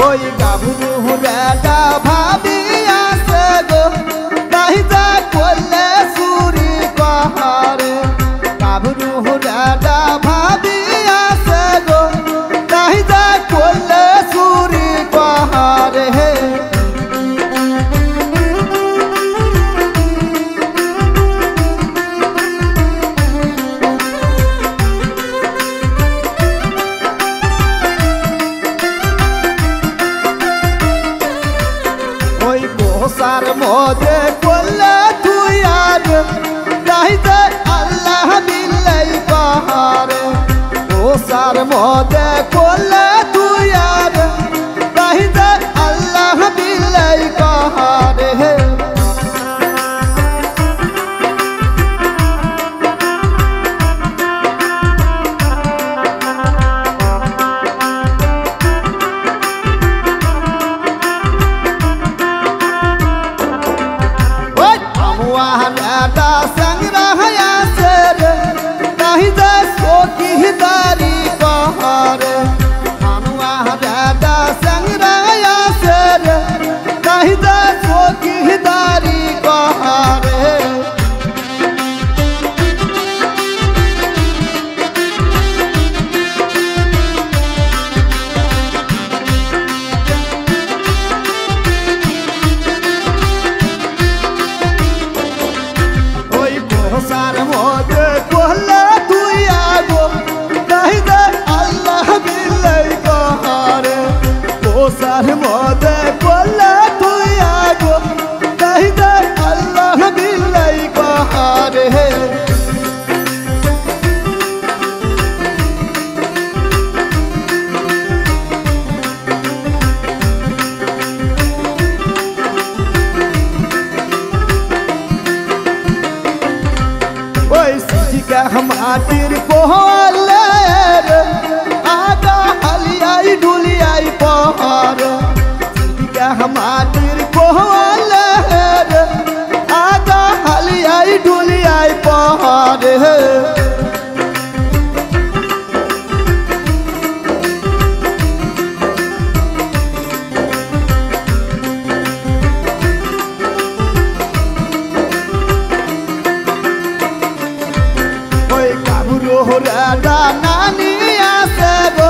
ওই গাভরু হুরাটা ভাবি আছে গো তাই যা করলে চুরি কহারে গাভরু হুরাটা ভাবি আছে গো তাই যা করলে চুরি কহারে সার মদে করলে তুই আর তাই যে আল্লাহ বিল্লাই পাহাড়ে ও সার মদে করলে তুই আর তাই যে আল্লাহ বিল্লাই পাহাড়ে संगरा से नहीं दे सोकी दारी कहारे हनुआ दादा संगरा से नहीं दे सोकी दारी कहारे सार मोदे कोहले तुई आगो नहीं दे अल्लाह बिल्लाई कहारे ओ सार मोदे कोहले तुई आगो नहीं दे अल्लाह बिल्लाई कहारे माटिर कोहले आगा हलियाई डुलियाई पहाड़ माटिर कोहले आगा हलियाई डुलियाई पहाड़ राजा नानी आसे गो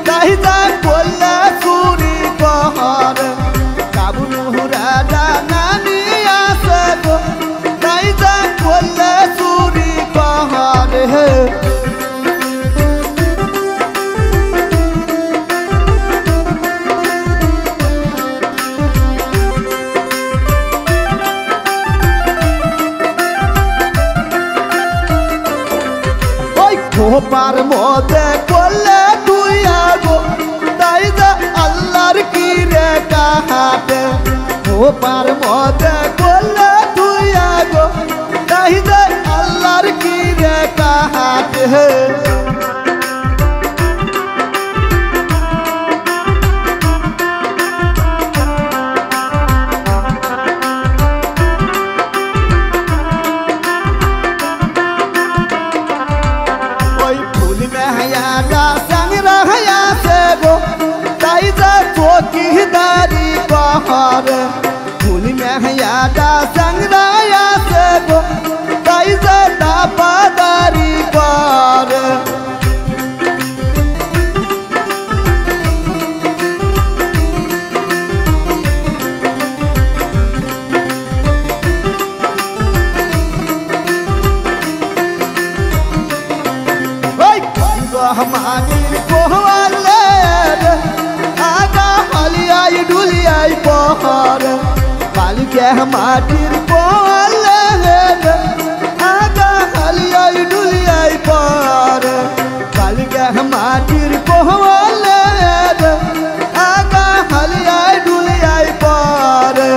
कहीं जा कोल्ले चूरी कहारे काबुलू राजा नानी आसे गो कहीं जा कोल्ले चूरी कहारे पार मोदे कोल्ले तुई आगो ताई जा अल्लाहर की रे कहाते ओ पार मोदे कोल्ले तुई आगो ताई जा अल्लाहर की रे कहाते फूल में यादा संगराया से गो कई ज्यादा पादारी पार हमारी कोहले आगा हलियाई डुलियाई पहाड़ बाल के माटिर कोहले आगा हलियाई डुलियाई पहाड़ बाल के माटिर कोहले आगा हलियाई डुलियाई पहाड़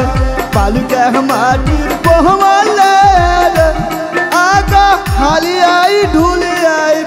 बाल के माटिर कोहले आगा हलियाई डुलियाई